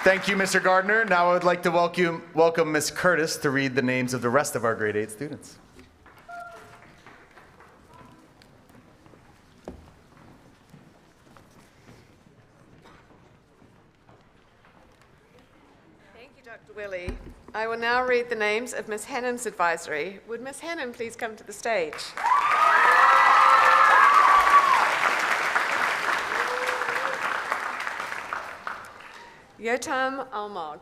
Speaker 13: Thank you, Mr. Gardner. Now I would like to welcome Ms. Curtis to read the names of the rest of our grade 8 students.
Speaker 10: Thank you, Dr. Willie. I will now read the names of Ms. Hannon's advisory. Would Ms. Hannon please come to the stage? Yotam Almog.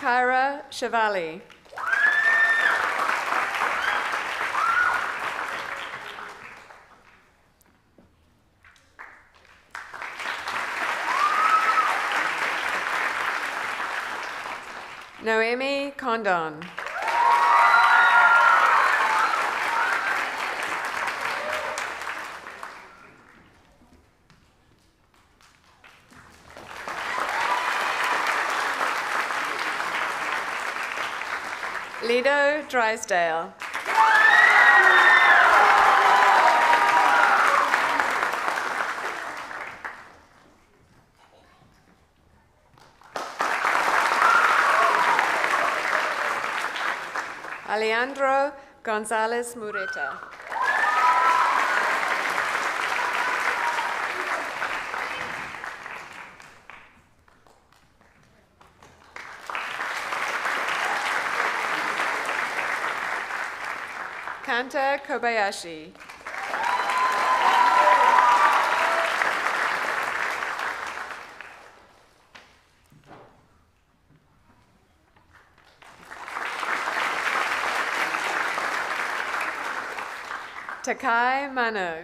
Speaker 10: Kyra Chevali. Noemi Condon. Lido Drysdale. Alejandro Gonzalez Mureta. Kanta Kobayashi. Takai Mano.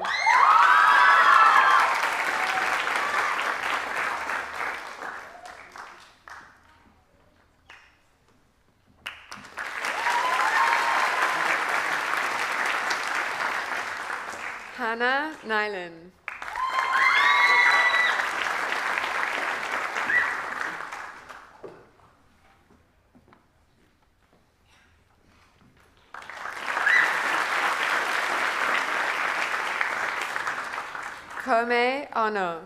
Speaker 10: Hannah Nyland. Kome Ono.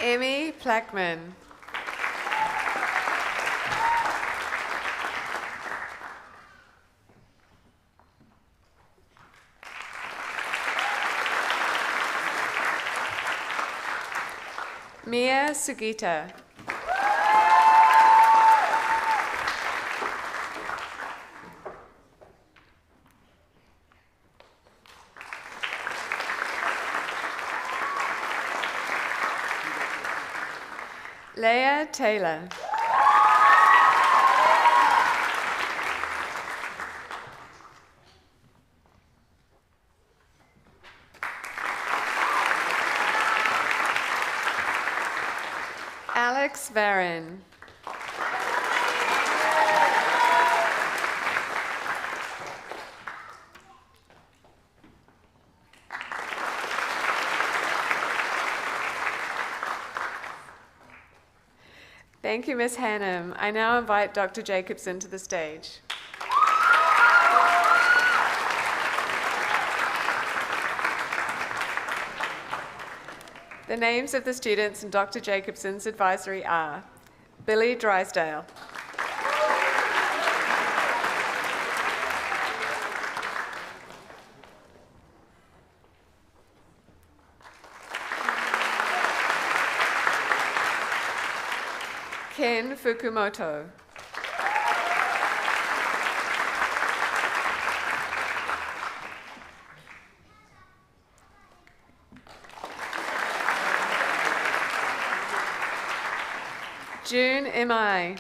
Speaker 10: Emmy Plackman. Mia Sugita. Leah Taylor. Alex Varin. Thank you, Ms. Hannum. I now invite Dr. Jacobson to the stage. The names of the students in Dr. Jacobson's advisory are Billy Drysdale, Ken Fukumoto, June M.I.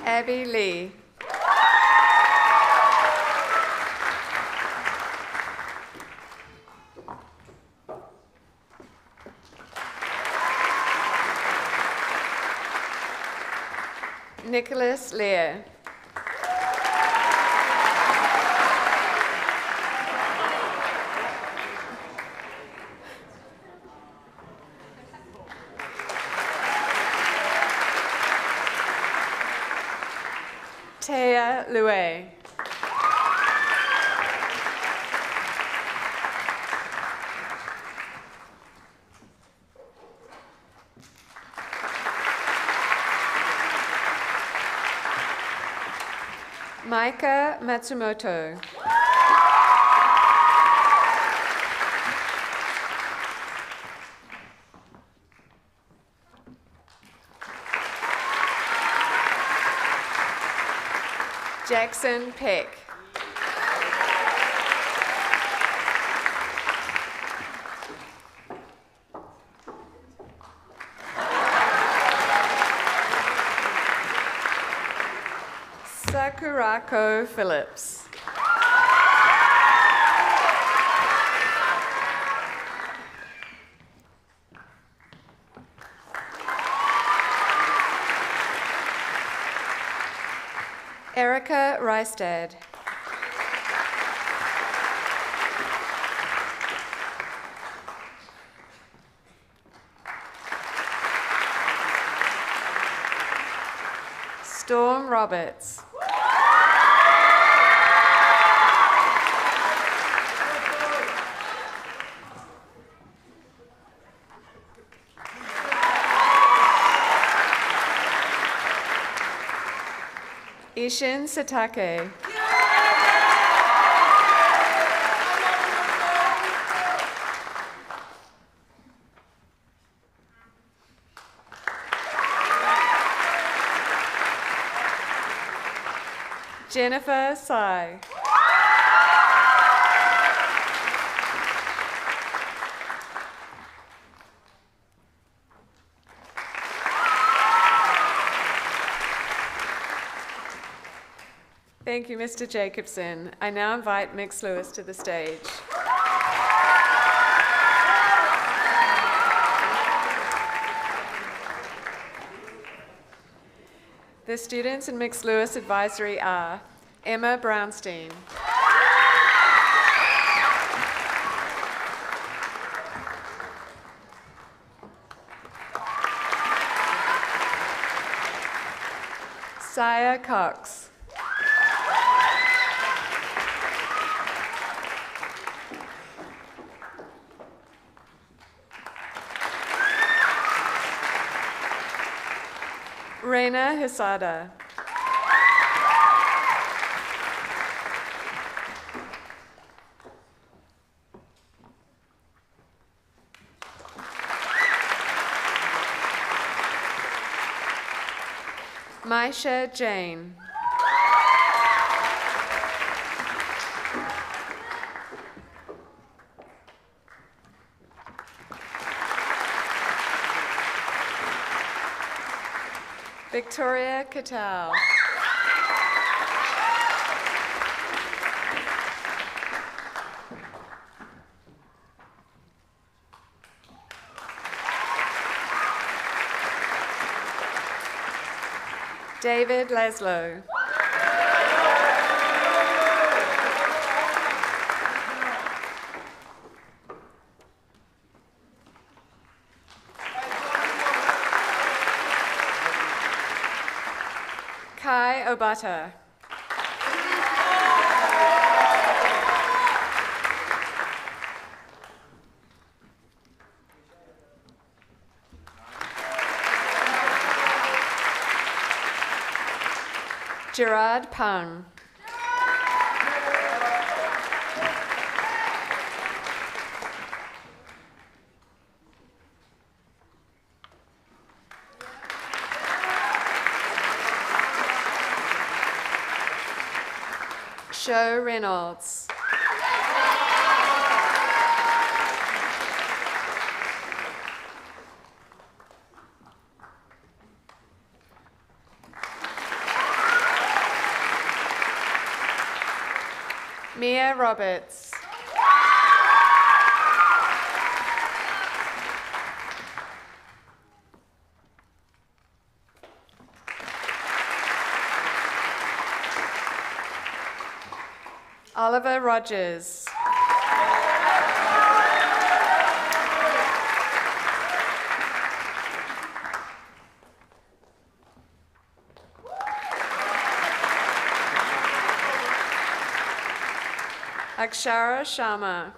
Speaker 10: Abby Lee. Nicholas Lear. Taya Lue. Micah Matsumoto. Jackson Peck. Sakurako Phillips. Erica Rystad. Storm Roberts. Ishin Satake. Jennifer Sai. Thank you, Mr. Jacobson. I now invite Mix Lewis to the stage. The students in Mixed Lewis Advisory are Emma Brownstein, Saya Cox, Reina Hisada, Maisha Jane, Victoria Catal, David Laszlo, Kai Obata, Gerard Pang, Sho Reynolds, Mia Roberts, Oliver Rogers, Akshara Sharma,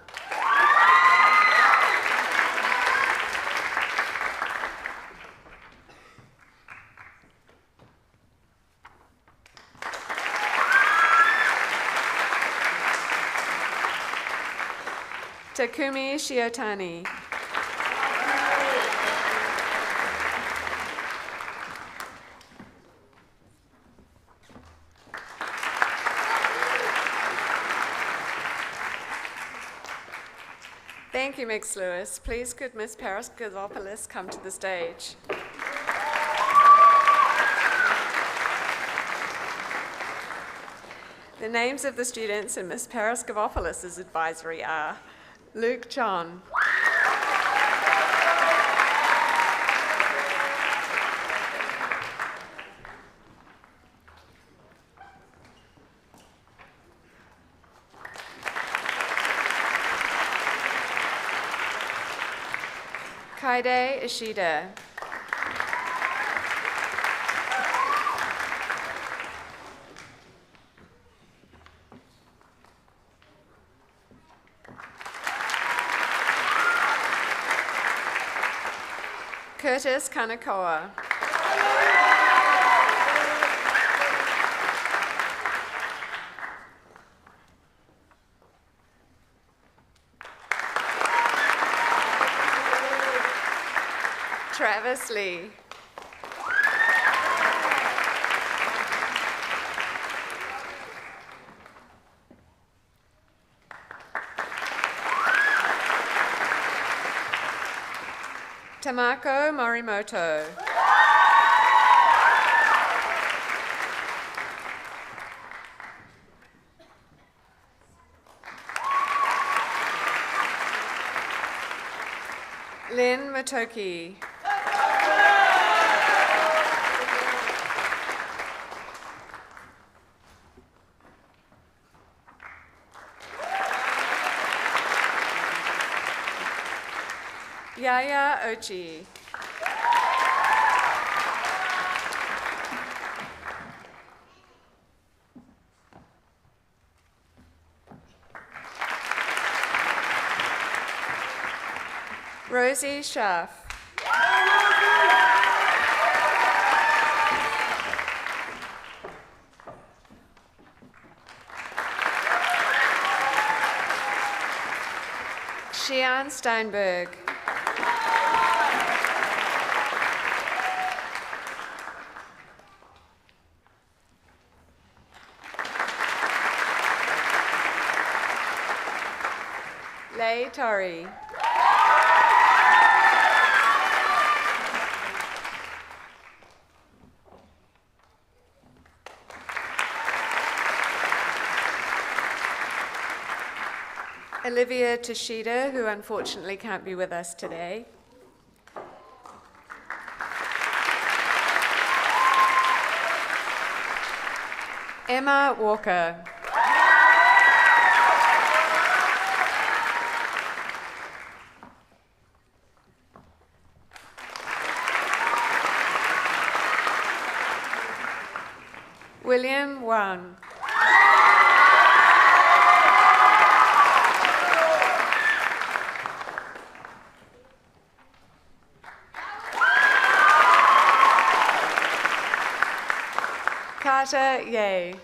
Speaker 10: Takumi Shiotani, Thank you, Mix Lewis. Please could Miss Paraskevopoulos come to the stage. The names of the students in Miss Paraskevopoulos' advisory are Luke John, Kaide Ishida, Curtis Kanakoa, Travis Lee, Tamako Morimoto, Lynn Matoki, Yaya Ochi. Rosie Schaff. Xian Steinberg. Lei Tori. Olivia Toshida, who unfortunately can't be with us today. Emma Walker. William Wang. Carter Ye.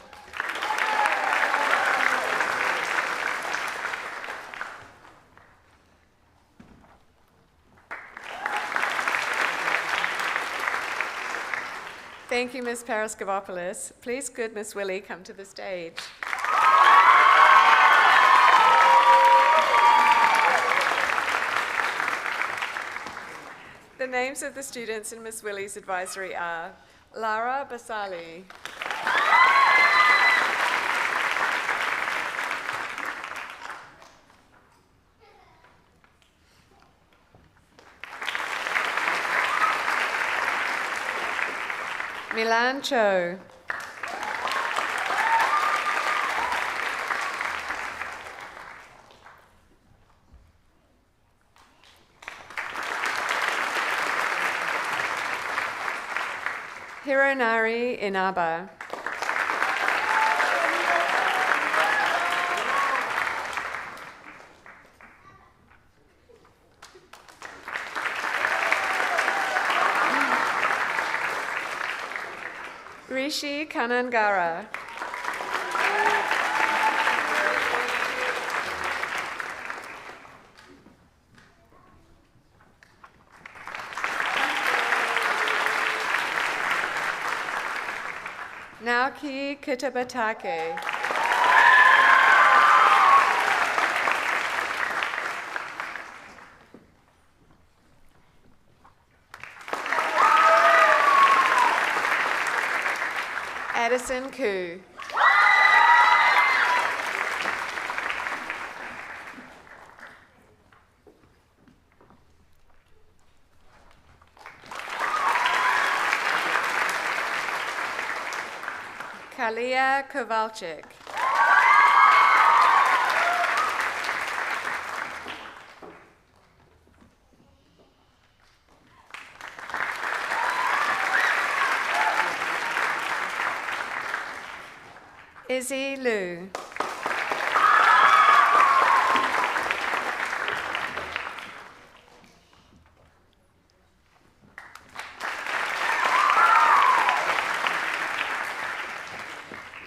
Speaker 10: Thank you, Ms. Paraskevopoulos. Please could Ms. Willie come to the stage. The names of the students in Ms. Willie's advisory are Lara Basali, Milan Cho, Hironari Inaba, Rishi Kanangara, Naoki Kitabatake, Addison Koo, Kalia Kovalchik, Izzy Liu,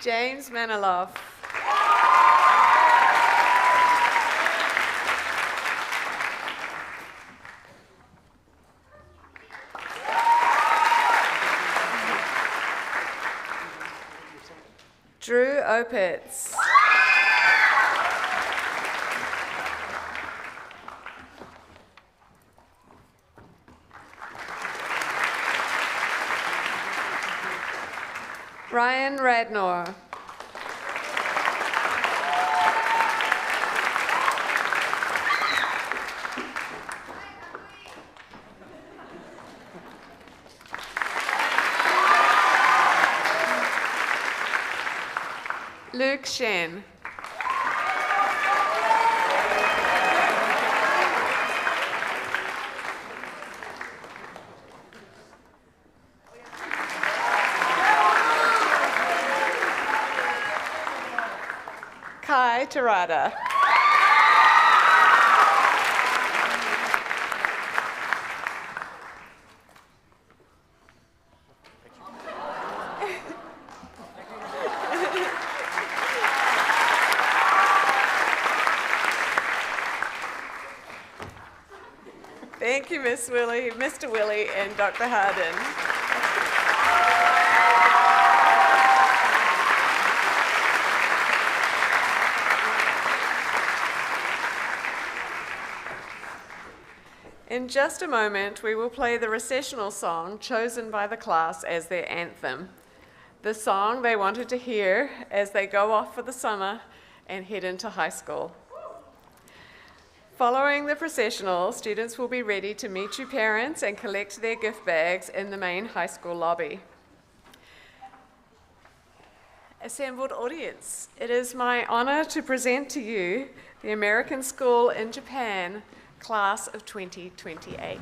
Speaker 10: James Maniloff, Drew Opitz, Ryan Radnor, Luke Shen, Mai Tarada. Thank you, Miss Willie, Mr. Willie, and Dr. Harden. In just a moment, we will play the Recessional song chosen by the class as their anthem. The song they wanted to hear as they go off for the summer and head into high school. Following the processional, students will be ready to meet you parents and collect their gift bags in the main high school lobby. Assembled audience, it is my honor to present to you the American School in Japan, class of 2028.